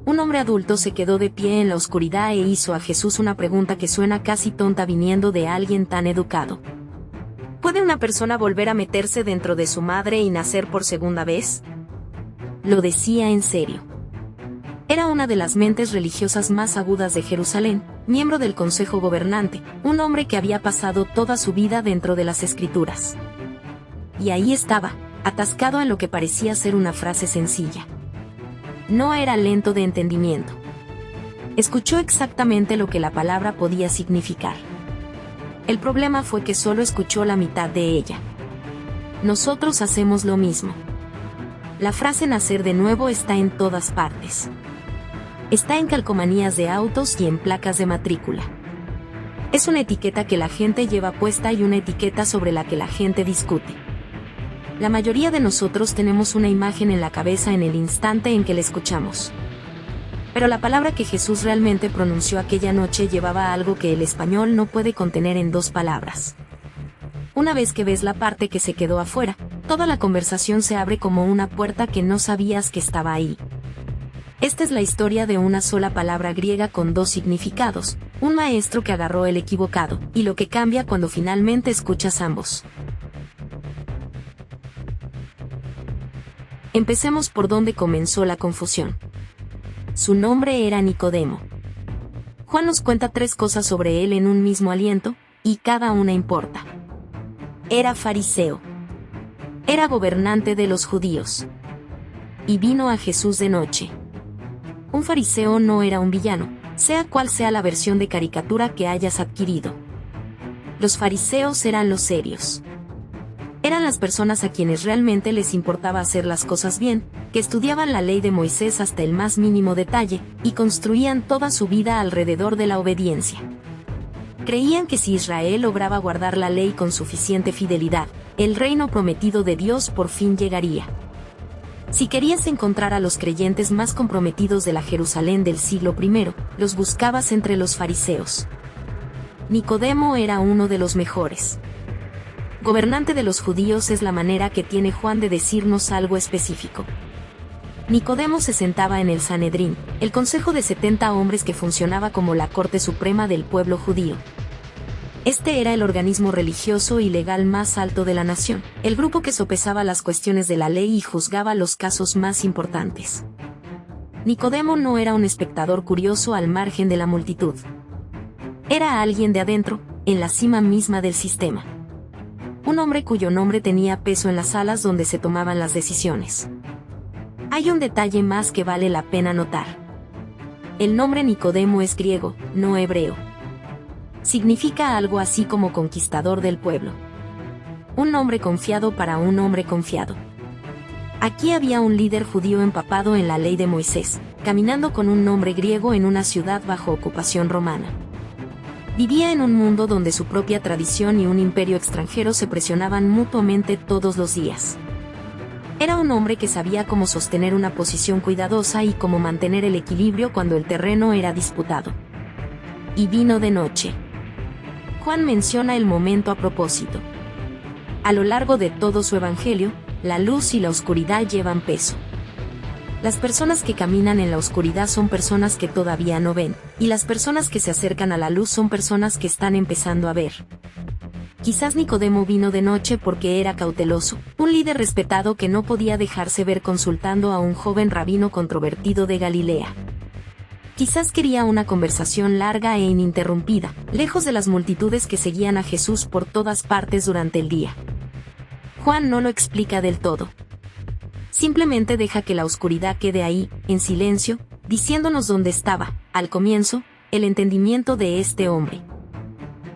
Un hombre adulto se quedó de pie en la oscuridad e hizo a Jesús una pregunta que suena casi tonta viniendo de alguien tan educado. ¿Puede una persona volver a meterse dentro de su madre y nacer por segunda vez? Lo decía en serio. Era una de las mentes religiosas más agudas de Jerusalén, miembro del Consejo Gobernante, un hombre que había pasado toda su vida dentro de las Escrituras. Y ahí estaba, atascado en lo que parecía ser una frase sencilla. No era lento de entendimiento. Escuchó exactamente lo que la palabra podía significar. El problema fue que solo escuchó la mitad de ella. Nosotros hacemos lo mismo. La frase nacer de nuevo está en todas partes. Está en calcomanías de autos y en placas de matrícula. Es una etiqueta que la gente lleva puesta y una etiqueta sobre la que la gente discute. La mayoría de nosotros tenemos una imagen en la cabeza en el instante en que la escuchamos. Pero la palabra que Jesús realmente pronunció aquella noche llevaba algo que el español no puede contener en dos palabras. Una vez que ves la parte que se quedó afuera, toda la conversación se abre como una puerta que no sabías que estaba ahí. Esta es la historia de una sola palabra griega con dos significados, un maestro que agarró el equivocado, y lo que cambia cuando finalmente escuchas ambos. Empecemos por donde comenzó la confusión. Su nombre era Nicodemo. Juan nos cuenta 3 cosas sobre él en un mismo aliento, y cada una importa. Era fariseo. Era gobernante de los judíos. Y vino a Jesús de noche. Un fariseo no era un villano, sea cual sea la versión de caricatura que hayas adquirido. Los fariseos eran los serios. Eran las personas a quienes realmente les importaba hacer las cosas bien, que estudiaban la ley de Moisés hasta el más mínimo detalle, y construían toda su vida alrededor de la obediencia. Creían que si Israel lograba guardar la ley con suficiente fidelidad, el reino prometido de Dios por fin llegaría. Si querías encontrar a los creyentes más comprometidos de la Jerusalén del siglo I, los buscabas entre los fariseos. Nicodemo era uno de los mejores. Gobernante de los judíos es la manera que tiene Juan de decirnos algo específico. Nicodemo se sentaba en el Sanedrín, el consejo de 70 hombres que funcionaba como la corte suprema del pueblo judío. Este era el organismo religioso y legal más alto de la nación, el grupo que sopesaba las cuestiones de la ley y juzgaba los casos más importantes. Nicodemo no era un espectador curioso al margen de la multitud. Era alguien de adentro, en la cima misma del sistema. Un hombre cuyo nombre tenía peso en las salas donde se tomaban las decisiones. Hay un detalle más que vale la pena notar. El nombre Nicodemo es griego, no hebreo. Significa algo así como conquistador del pueblo. Un nombre confiado para un hombre confiado. Aquí había un líder judío empapado en la ley de Moisés, caminando con un nombre griego en una ciudad bajo ocupación romana. Vivía en un mundo donde su propia tradición y un imperio extranjero se presionaban mutuamente todos los días. Era un hombre que sabía cómo sostener una posición cuidadosa y cómo mantener el equilibrio cuando el terreno era disputado. Y vino de noche. Juan menciona el momento a propósito. A lo largo de todo su evangelio, la luz y la oscuridad llevan peso. Las personas que caminan en la oscuridad son personas que todavía no ven, y las personas que se acercan a la luz son personas que están empezando a ver. Quizás Nicodemo vino de noche porque era cauteloso, un líder respetado que no podía dejarse ver consultando a un joven rabino controvertido de Galilea. Quizás quería una conversación larga e ininterrumpida, lejos de las multitudes que seguían a Jesús por todas partes durante el día. Juan no lo explica del todo. Simplemente deja que la oscuridad quede ahí, en silencio, diciéndonos dónde estaba, al comienzo, el entendimiento de este hombre.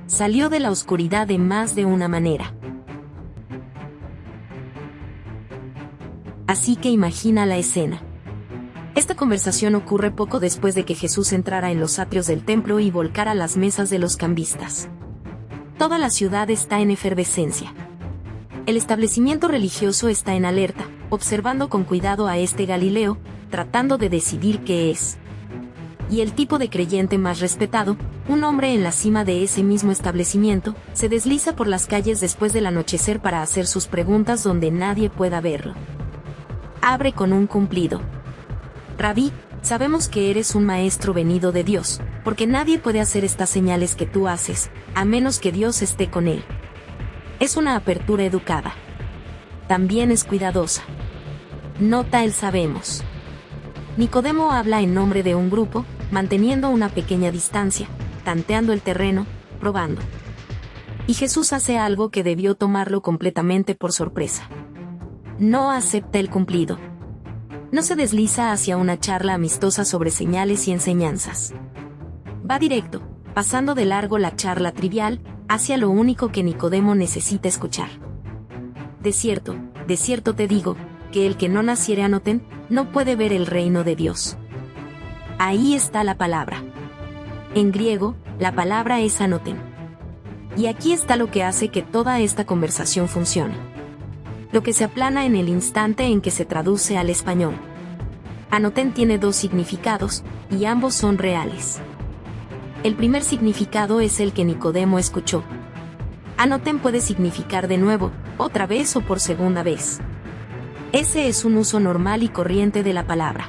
Salió de la oscuridad de más de una manera. Así que imagina la escena. Esta conversación ocurre poco después de que Jesús entrara en los atrios del templo y volcara las mesas de los cambistas. Toda la ciudad está en efervescencia. El establecimiento religioso está en alerta, observando con cuidado a este Galileo, tratando de decidir qué es. Y el tipo de creyente más respetado, un hombre en la cima de ese mismo establecimiento, se desliza por las calles después del anochecer para hacer sus preguntas donde nadie pueda verlo. Abre con un cumplido. Rabí, Sabemos que eres un maestro venido de Dios, porque nadie puede hacer estas señales que tú haces, a menos que Dios esté con él. Es una apertura educada. También es cuidadosa. Nota el sabemos. Nicodemo habla en nombre de un grupo, manteniendo una pequeña distancia, tanteando el terreno, probando. Y Jesús hace algo que debió tomarlo completamente por sorpresa. No acepta el cumplido. No se desliza hacia una charla amistosa sobre señales y enseñanzas. Va directo, pasando de largo la charla trivial, hacia lo único que Nicodemo necesita escuchar. De cierto te digo, que el que no naciere anoten, no puede ver el reino de Dios. Ahí está la palabra. En griego, la palabra es anoten. Y aquí está lo que hace que toda esta conversación funcione. Lo que se aplana en el instante en que se traduce al español. Anoten tiene dos significados, y ambos son reales. El primer significado es el que Nicodemo escuchó. Anoten puede significar de nuevo, otra vez o por segunda vez. Ese es un uso normal y corriente de la palabra.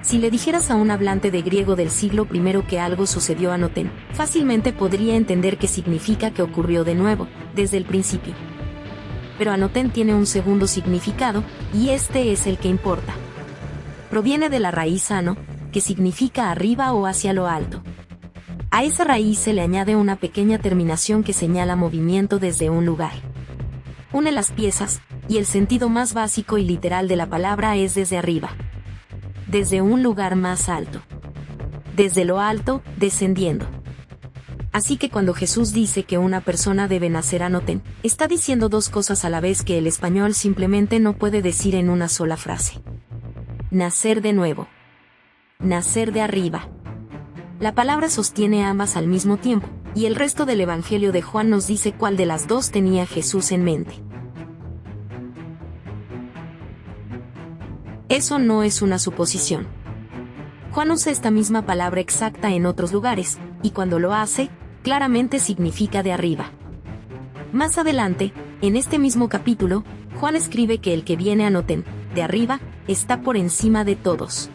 Si le dijeras a un hablante de griego del siglo I que algo sucedió anoten, fácilmente podría entender que significa que ocurrió de nuevo, desde el principio. Pero anoten tiene un segundo significado, y este es el que importa. Proviene de la raíz ano, que significa arriba o hacia lo alto. A esa raíz se le añade una pequeña terminación que señala movimiento desde un lugar. Une las piezas, y el sentido más básico y literal de la palabra es desde arriba. Desde un lugar más alto. Desde lo alto, descendiendo. Así que cuando Jesús dice que una persona debe nacer anoten, está diciendo dos cosas a la vez que el español simplemente no puede decir en una sola frase. Nacer de nuevo. Nacer de arriba. La palabra sostiene ambas al mismo tiempo, y el resto del Evangelio de Juan nos dice cuál de las dos tenía Jesús en mente. Eso no es una suposición. Juan usa esta misma palabra exacta en otros lugares, y cuando lo hace, claramente significa de arriba. Más adelante, en este mismo capítulo, Juan escribe que el que viene anoten, de arriba, está por encima de todos.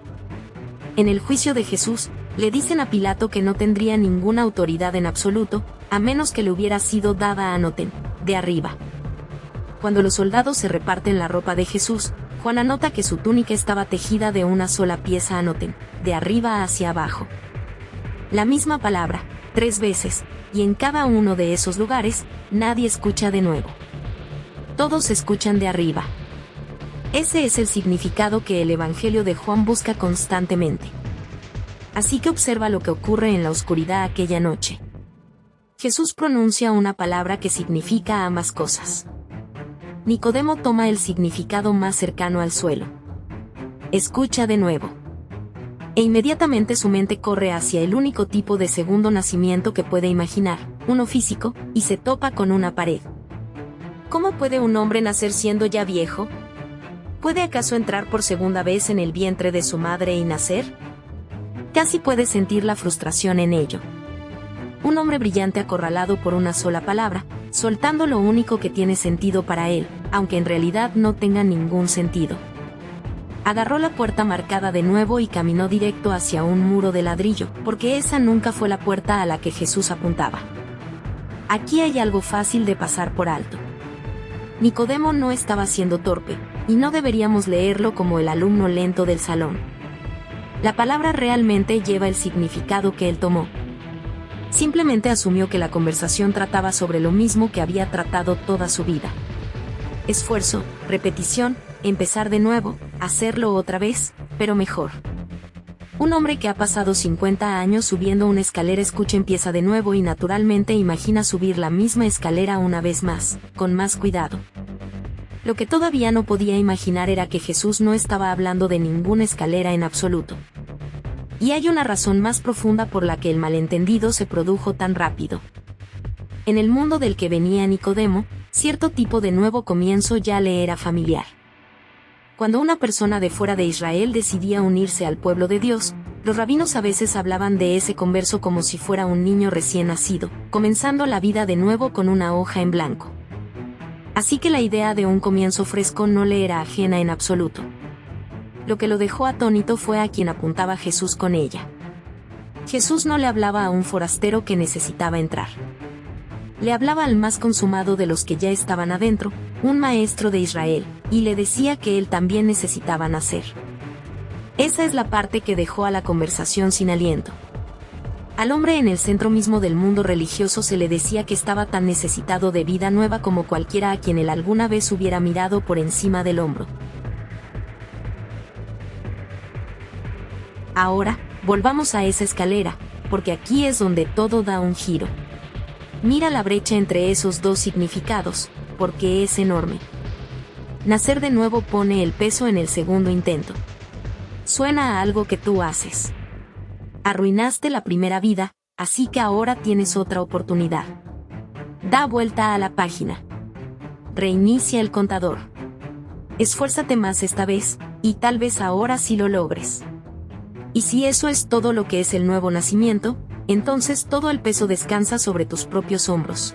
En el juicio de Jesús, le dicen a Pilato que no tendría ninguna autoridad en absoluto, a menos que le hubiera sido dada a anoten, de arriba. Cuando los soldados se reparten la ropa de Jesús, Juan anota que su túnica estaba tejida de una sola pieza anoten, de arriba hacia abajo. La misma palabra, 3 veces, y en cada uno de esos lugares, nadie escucha de nuevo. Todos escuchan de arriba. Ese es el significado que el Evangelio de Juan busca constantemente. Así que observa lo que ocurre en la oscuridad aquella noche. Jesús pronuncia una palabra que significa ambas cosas. Nicodemo toma el significado más cercano al suelo. Escucha de nuevo. E inmediatamente su mente corre hacia el único tipo de segundo nacimiento que puede imaginar, uno físico, y se topa con una pared. ¿Cómo puede un hombre nacer siendo ya viejo? ¿Puede acaso entrar por segunda vez en el vientre de su madre y nacer? Casi puede sentir la frustración en ello. Un hombre brillante acorralado por una sola palabra, soltando lo único que tiene sentido para él, aunque en realidad no tenga ningún sentido. Agarró la puerta marcada de nuevo y caminó directo hacia un muro de ladrillo, porque esa nunca fue la puerta a la que Jesús apuntaba. Aquí hay algo fácil de pasar por alto. Nicodemo no estaba siendo torpe, y no deberíamos leerlo como el alumno lento del salón. La palabra realmente lleva el significado que él tomó. Simplemente asumió que la conversación trataba sobre lo mismo que había tratado toda su vida. Esfuerzo, repetición, empezar de nuevo, hacerlo otra vez, pero mejor. Un hombre que ha pasado 50 años subiendo una escalera empieza de nuevo y naturalmente imagina subir la misma escalera una vez más, con más cuidado. Lo que todavía no podía imaginar era que Jesús no estaba hablando de ninguna escalera en absoluto. Y hay una razón más profunda por la que el malentendido se produjo tan rápido. En el mundo del que venía Nicodemo, cierto tipo de nuevo comienzo ya le era familiar. Cuando una persona de fuera de Israel decidía unirse al pueblo de Dios, los rabinos a veces hablaban de ese converso como si fuera un niño recién nacido, comenzando la vida de nuevo con una hoja en blanco. Así que la idea de un comienzo fresco no le era ajena en absoluto. Lo que lo dejó atónito fue a quien apuntaba Jesús con ella. Jesús no le hablaba a un forastero que necesitaba entrar. Le hablaba al más consumado de los que ya estaban adentro, un maestro de Israel, y le decía que él también necesitaba nacer. Esa es la parte que dejó a la conversación sin aliento. Al hombre en el centro mismo del mundo religioso se le decía que estaba tan necesitado de vida nueva como cualquiera a quien él alguna vez hubiera mirado por encima del hombro. Ahora, volvamos a esa escalera, porque aquí es donde todo da un giro. Mira la brecha entre esos dos significados, porque es enorme. Nacer de nuevo pone el peso en el segundo intento. Suena a algo que tú haces. Arruinaste la primera vida, así que ahora tienes otra oportunidad. Da vuelta a la página. Reinicia el contador. Esfuérzate más esta vez, y tal vez ahora sí lo logres. Y si eso es todo lo que es el nuevo nacimiento, entonces todo el peso descansa sobre tus propios hombros.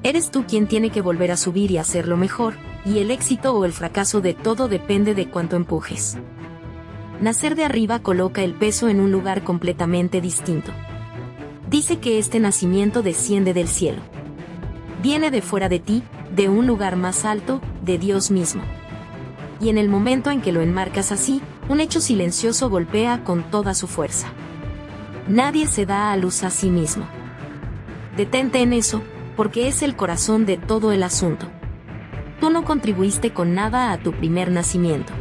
Eres tú quien tiene que volver a subir y hacerlo mejor, y el éxito o el fracaso de todo depende de cuánto empujes. Nacer de arriba coloca el peso en un lugar completamente distinto. Dice que este nacimiento desciende del cielo. Viene de fuera de ti, de un lugar más alto, de Dios mismo. Y en el momento en que lo enmarcas así, un hecho silencioso golpea con toda su fuerza. Nadie se da a luz a sí mismo. Detente en eso, porque es el corazón de todo el asunto. Tú no contribuiste con nada a tu primer nacimiento.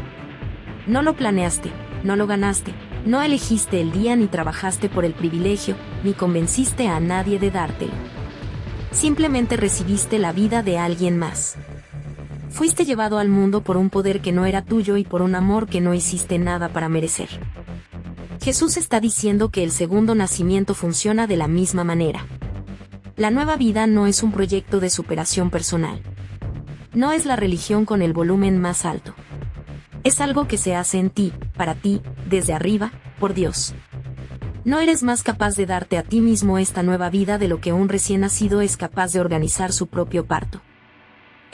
No lo planeaste, no lo ganaste, no elegiste el día ni trabajaste por el privilegio, ni convenciste a nadie de dártelo. Simplemente recibiste la vida de alguien más. Fuiste llevado al mundo por un poder que no era tuyo y por un amor que no hiciste nada para merecer. Jesús está diciendo que el segundo nacimiento funciona de la misma manera. La nueva vida no es un proyecto de superación personal. No es la religión con el volumen más alto. Es algo que se hace en ti, para ti, desde arriba, por Dios. No eres más capaz de darte a ti mismo esta nueva vida de lo que un recién nacido es capaz de organizar su propio parto.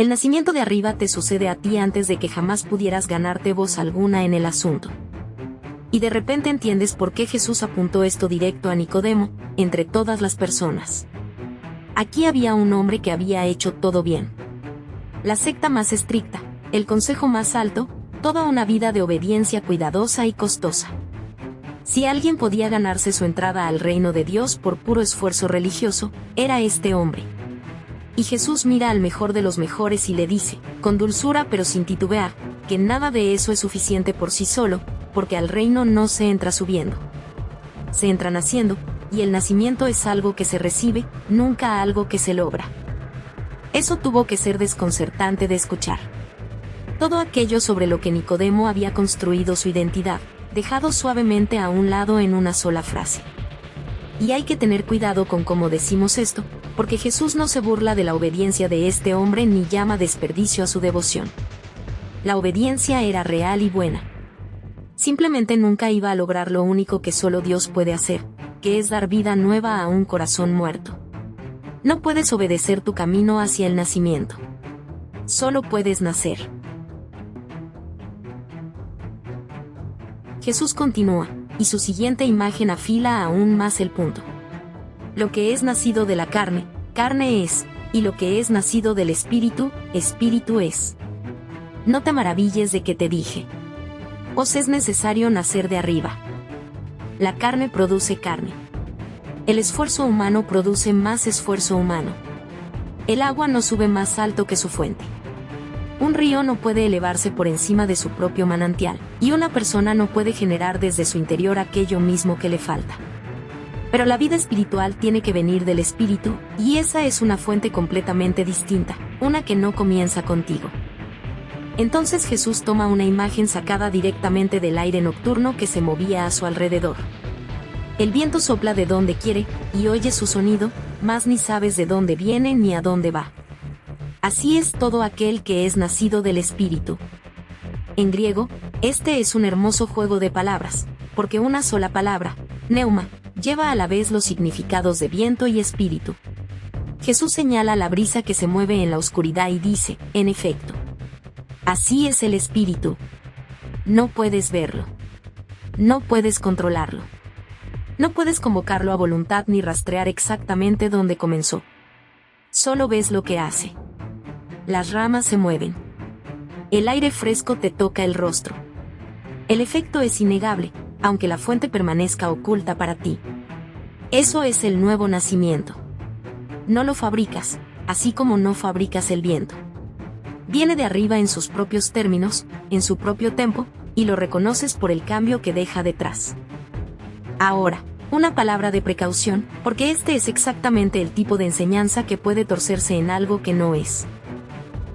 El nacimiento de arriba te sucede a ti antes de que jamás pudieras ganarte voz alguna en el asunto. Y de repente entiendes por qué Jesús apuntó esto directo a Nicodemo, entre todas las personas. Aquí había un hombre que había hecho todo bien. La secta más estricta, el consejo más alto, toda una vida de obediencia cuidadosa y costosa. Si alguien podía ganarse su entrada al reino de Dios por puro esfuerzo religioso, era este hombre. Y Jesús mira al mejor de los mejores y le dice, con dulzura pero sin titubear, que nada de eso es suficiente por sí solo, porque al reino no se entra subiendo. Se entra naciendo, y el nacimiento es algo que se recibe, nunca algo que se logra. Eso tuvo que ser desconcertante de escuchar. Todo aquello sobre lo que Nicodemo había construido su identidad, dejado suavemente a un lado en una sola frase. Y hay que tener cuidado con cómo decimos esto, porque Jesús no se burla de la obediencia de este hombre ni llama desperdicio a su devoción. La obediencia era real y buena. Simplemente nunca iba a lograr lo único que solo Dios puede hacer, que es dar vida nueva a un corazón muerto. No puedes obedecer tu camino hacia el nacimiento. Solo puedes nacer. Jesús continúa, y su siguiente imagen afila aún más el punto. Lo que es nacido de la carne, carne es, y lo que es nacido del Espíritu, Espíritu es. No te maravilles de que te dije. Os es necesario nacer de arriba. La carne produce carne. El esfuerzo humano produce más esfuerzo humano. El agua no sube más alto que su fuente. Un río no puede elevarse por encima de su propio manantial, y una persona no puede generar desde su interior aquello mismo que le falta. Pero la vida espiritual tiene que venir del Espíritu, y esa es una fuente completamente distinta, una que no comienza contigo. Entonces Jesús toma una imagen sacada directamente del aire nocturno que se movía a su alrededor. El viento sopla de donde quiere, y oyes su sonido, mas ni sabes de dónde viene ni a dónde va. Así es todo aquel que es nacido del Espíritu. En griego, este es un hermoso juego de palabras, porque una sola palabra, pneuma, lleva a la vez los significados de viento y espíritu. Jesús señala la brisa que se mueve en la oscuridad y dice, en efecto, así es el Espíritu. No puedes verlo. No puedes controlarlo. No puedes convocarlo a voluntad ni rastrear exactamente dónde comenzó. Solo ves lo que hace. Las ramas se mueven. El aire fresco te toca el rostro. El efecto es innegable, aunque la fuente permanezca oculta para ti. Eso es el nuevo nacimiento. No lo fabricas, así como no fabricas el viento. Viene de arriba en sus propios términos, en su propio tempo, y lo reconoces por el cambio que deja detrás. Ahora, una palabra de precaución, porque este es exactamente el tipo de enseñanza que puede torcerse en algo que no es.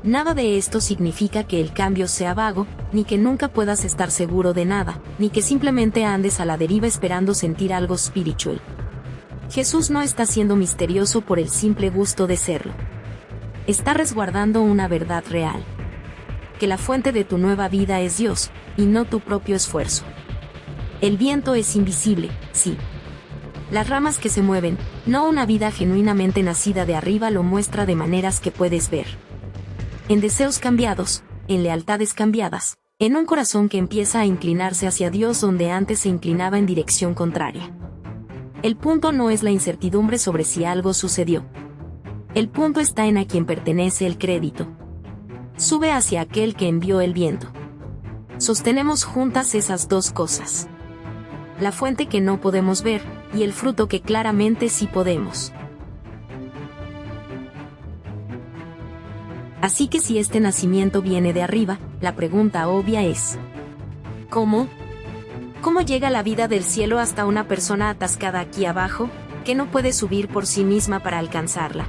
Nada de esto significa que el cambio sea vago, ni que nunca puedas estar seguro de nada, ni que simplemente andes a la deriva esperando sentir algo spiritual. Jesús no está siendo misterioso por el simple gusto de serlo. Está resguardando una verdad real. Que la fuente de tu nueva vida es Dios, y no tu propio esfuerzo. El viento es invisible, sí. Las ramas que se mueven, no una vida genuinamente nacida de arriba lo muestra de maneras que puedes ver. En deseos cambiados, en lealtades cambiadas, en un corazón que empieza a inclinarse hacia Dios donde antes se inclinaba en dirección contraria. El punto no es la incertidumbre sobre si algo sucedió. El punto está en a quien pertenece el crédito. Sube hacia aquel que envió el viento. Sostenemos juntas esas dos cosas. La fuente que no podemos ver, y el fruto que claramente sí podemos. Así que si este nacimiento viene de arriba, la pregunta obvia es: ¿cómo? ¿Cómo llega la vida del cielo hasta una persona atascada aquí abajo, que no puede subir por sí misma para alcanzarla?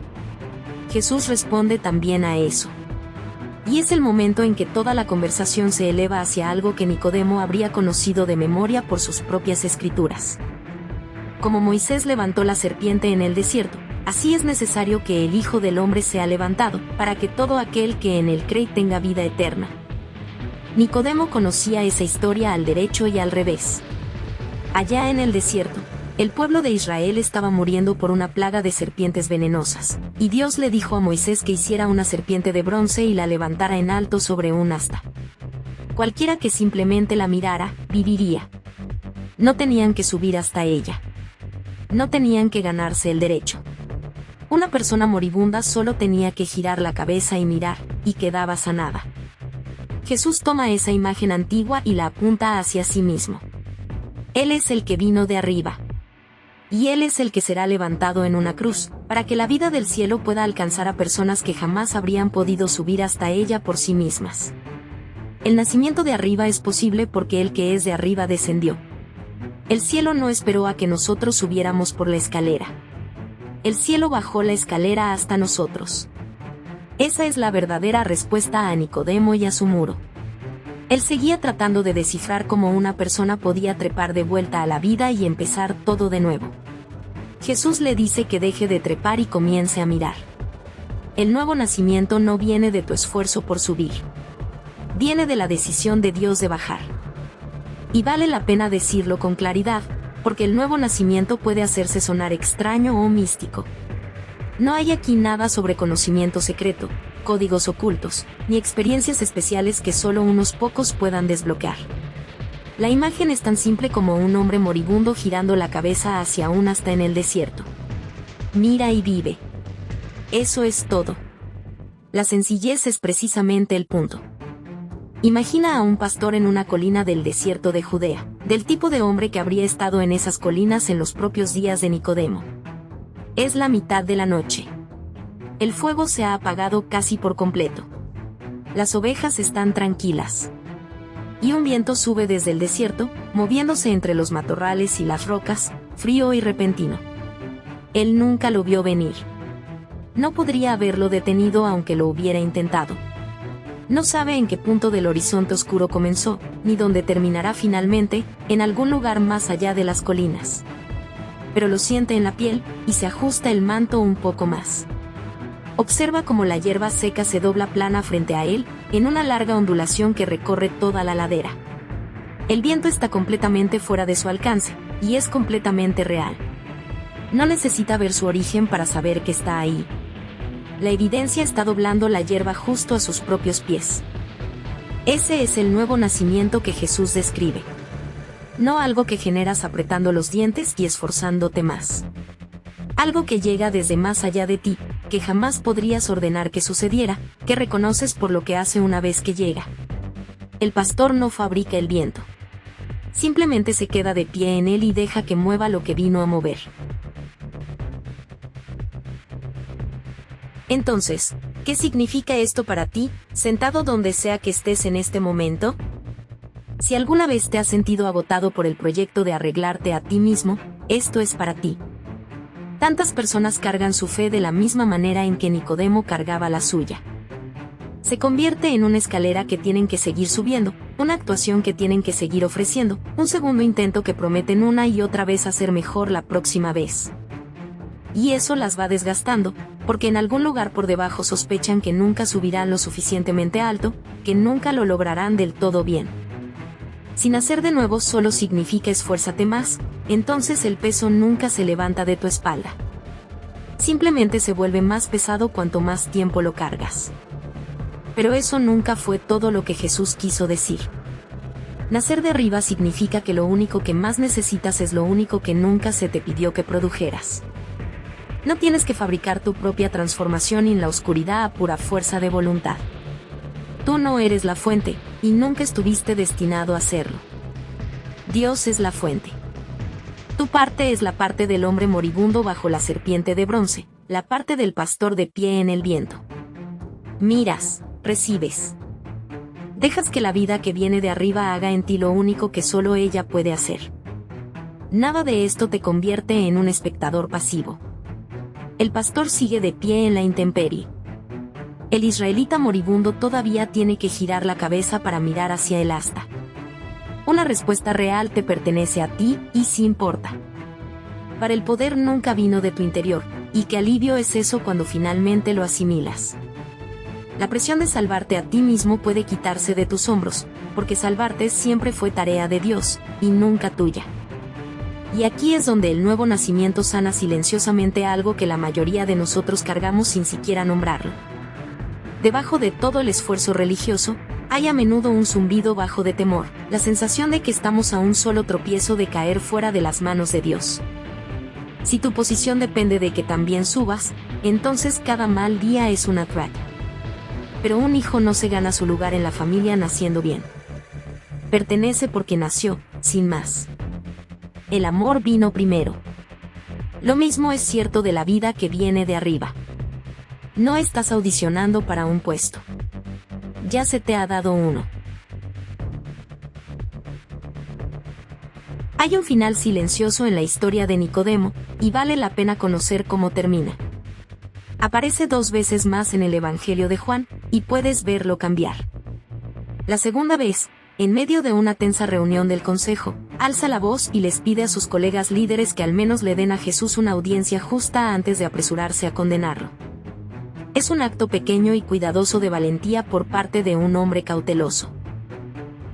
Jesús responde también a eso. Y es el momento en que toda la conversación se eleva hacia algo que Nicodemo habría conocido de memoria por sus propias escrituras. Como Moisés levantó la serpiente en el desierto, así es necesario que el Hijo del Hombre sea levantado, para que todo aquel que en él cree tenga vida eterna. Nicodemo conocía esa historia al derecho y al revés. Allá en el desierto, el pueblo de Israel estaba muriendo por una plaga de serpientes venenosas, y Dios le dijo a Moisés que hiciera una serpiente de bronce y la levantara en alto sobre un asta. Cualquiera que simplemente la mirara, viviría. No tenían que subir hasta ella. No tenían que ganarse el derecho. Una persona moribunda solo tenía que girar la cabeza y mirar, y quedaba sanada. Jesús toma esa imagen antigua y la apunta hacia sí mismo. Él es el que vino de arriba. Y Él es el que será levantado en una cruz, para que la vida del cielo pueda alcanzar a personas que jamás habrían podido subir hasta ella por sí mismas. El nacimiento de arriba es posible porque el que es de arriba descendió. El cielo no esperó a que nosotros subiéramos por la escalera. El cielo bajó la escalera hasta nosotros. Esa es la verdadera respuesta a Nicodemo y a su muro. Él seguía tratando de descifrar cómo una persona podía trepar de vuelta a la vida y empezar todo de nuevo. Jesús le dice que deje de trepar y comience a mirar. El nuevo nacimiento no viene de tu esfuerzo por subir. Viene de la decisión de Dios de bajar. Y vale la pena decirlo con claridad, porque el nuevo nacimiento puede hacerse sonar extraño o místico. No hay aquí nada sobre conocimiento secreto, códigos ocultos, ni experiencias especiales que solo unos pocos puedan desbloquear. La imagen es tan simple como un hombre moribundo girando la cabeza hacia un asta en el desierto. Mira y vive. Eso es todo. La sencillez es precisamente el punto. Imagina a un pastor en una colina del desierto de Judea, del tipo de hombre que habría estado en esas colinas en los propios días de Nicodemo. Es la mitad de la noche. El fuego se ha apagado casi por completo. Las ovejas están tranquilas. Y un viento sube desde el desierto, moviéndose entre los matorrales y las rocas, frío y repentino. Él nunca lo vio venir. No podría haberlo detenido aunque lo hubiera intentado. No sabe en qué punto del horizonte oscuro comenzó, ni dónde terminará finalmente, en algún lugar más allá de las colinas. Pero lo siente en la piel, y se ajusta el manto un poco más. Observa cómo la hierba seca se dobla plana frente a él, en una larga ondulación que recorre toda la ladera. El viento está completamente fuera de su alcance, y es completamente real. No necesita ver su origen para saber que está ahí. La evidencia está doblando la hierba justo a sus propios pies. Ese es el nuevo nacimiento que Jesús describe. No algo que generas apretando los dientes y esforzándote más. Algo que llega desde más allá de ti, que jamás podrías ordenar que sucediera, que reconoces por lo que hace una vez que llega. El pastor no fabrica el viento. Simplemente se queda de pie en él y deja que mueva lo que vino a mover. Entonces, ¿qué significa esto para ti, sentado donde sea que estés en este momento? Si alguna vez te has sentido agotado por el proyecto de arreglarte a ti mismo, esto es para ti. Tantas personas cargan su fe de la misma manera en que Nicodemo cargaba la suya. Se convierte en una escalera que tienen que seguir subiendo, una actuación que tienen que seguir ofreciendo, un segundo intento que prometen una y otra vez hacer mejor la próxima vez. Y eso las va desgastando, porque en algún lugar por debajo sospechan que nunca subirán lo suficientemente alto, que nunca lo lograrán del todo bien. Si nacer de nuevo solo significa esfuérzate más, entonces el peso nunca se levanta de tu espalda. Simplemente se vuelve más pesado cuanto más tiempo lo cargas. Pero eso nunca fue todo lo que Jesús quiso decir. Nacer de arriba significa que lo único que más necesitas es lo único que nunca se te pidió que produjeras. No tienes que fabricar tu propia transformación en la oscuridad a pura fuerza de voluntad. Tú no eres la fuente, y nunca estuviste destinado a serlo. Dios es la fuente. Tu parte es la parte del hombre moribundo bajo la serpiente de bronce, la parte del pastor de pie en el viento. Miras, recibes. Dejas que la vida que viene de arriba haga en ti lo único que solo ella puede hacer. Nada de esto te convierte en un espectador pasivo. El pastor sigue de pie en la intemperie. El israelita moribundo todavía tiene que girar la cabeza para mirar hacia el asta. Una respuesta real te pertenece a ti, y sí importa. Para el poder nunca vino de tu interior, y qué alivio es eso cuando finalmente lo asimilas. La presión de salvarte a ti mismo puede quitarse de tus hombros, porque salvarte siempre fue tarea de Dios, y nunca tuya. Y aquí es donde el nuevo nacimiento sana silenciosamente algo que la mayoría de nosotros cargamos sin siquiera nombrarlo. Debajo de todo el esfuerzo religioso, hay a menudo un zumbido bajo de temor, la sensación de que estamos a un solo tropiezo de caer fuera de las manos de Dios. Si tu posición depende de que también subas, entonces cada mal día es una track. Pero un hijo no se gana su lugar en la familia naciendo bien. Pertenece porque nació, sin más. El amor vino primero. Lo mismo es cierto de la vida que viene de arriba. No estás audicionando para un puesto. Ya se te ha dado uno. Hay un final silencioso en la historia de Nicodemo, y vale la pena conocer cómo termina. Aparece 2 veces más en el Evangelio de Juan, y puedes verlo cambiar. La segunda vez, en medio de una tensa reunión del consejo, alza la voz y les pide a sus colegas líderes que al menos le den a Jesús una audiencia justa antes de apresurarse a condenarlo. Es un acto pequeño y cuidadoso de valentía por parte de un hombre cauteloso.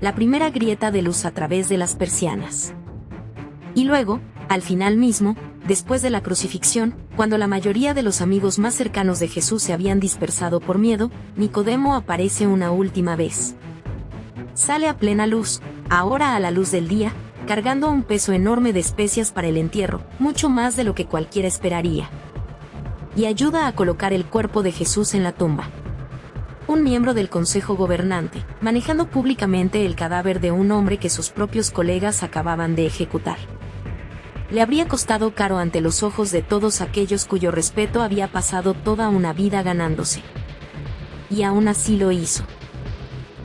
La primera grieta de luz a través de las persianas. Y luego, al final mismo, después de la crucifixión, cuando la mayoría de los amigos más cercanos de Jesús se habían dispersado por miedo, Nicodemo aparece una última vez. Sale a plena luz, ahora a la luz del día, cargando un peso enorme de especias para el entierro, mucho más de lo que cualquiera esperaría. Y ayuda a colocar el cuerpo de Jesús en la tumba. Un miembro del consejo gobernante, manejando públicamente el cadáver de un hombre que sus propios colegas acababan de ejecutar. Le habría costado caro ante los ojos de todos aquellos cuyo respeto había pasado toda una vida ganándose. Y aún así lo hizo.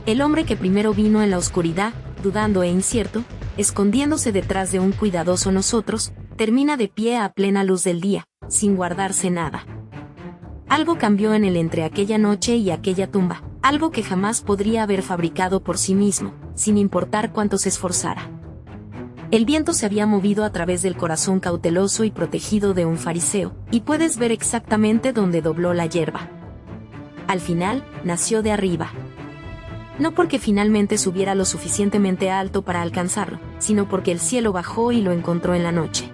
El hombre que primero vino en la oscuridad, dudando e incierto, escondiéndose detrás de un cuidadoso nosotros, termina de pie a plena luz del día, sin guardarse nada. Algo cambió en él entre aquella noche y aquella tumba, algo que jamás podría haber fabricado por sí mismo, sin importar cuánto se esforzara. El viento se había movido a través del corazón cauteloso y protegido de un fariseo, y puedes ver exactamente dónde dobló la hierba. Al final, nació de arriba. No porque finalmente subiera lo suficientemente alto para alcanzarlo, sino porque el cielo bajó y lo encontró en la noche.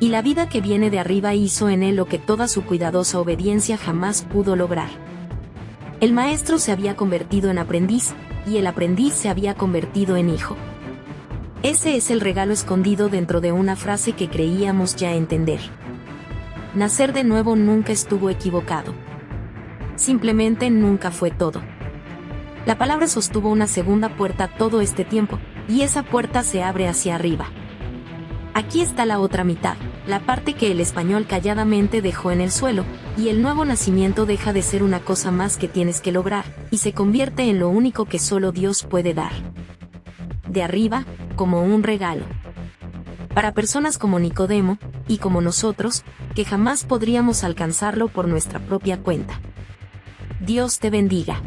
Y la vida que viene de arriba hizo en él lo que toda su cuidadosa obediencia jamás pudo lograr. El maestro se había convertido en aprendiz, y el aprendiz se había convertido en hijo. Ese es el regalo escondido dentro de una frase que creíamos ya entender. Nacer de nuevo nunca estuvo equivocado. Simplemente nunca fue todo. La palabra sostuvo una segunda puerta todo este tiempo, y esa puerta se abre hacia arriba. Aquí está la otra mitad, la parte que el español calladamente dejó en el suelo, y el nuevo nacimiento deja de ser una cosa más que tienes que lograr, y se convierte en lo único que solo Dios puede dar. De arriba, como un regalo. Para personas como Nicodemo, y como nosotros, que jamás podríamos alcanzarlo por nuestra propia cuenta. Dios te bendiga.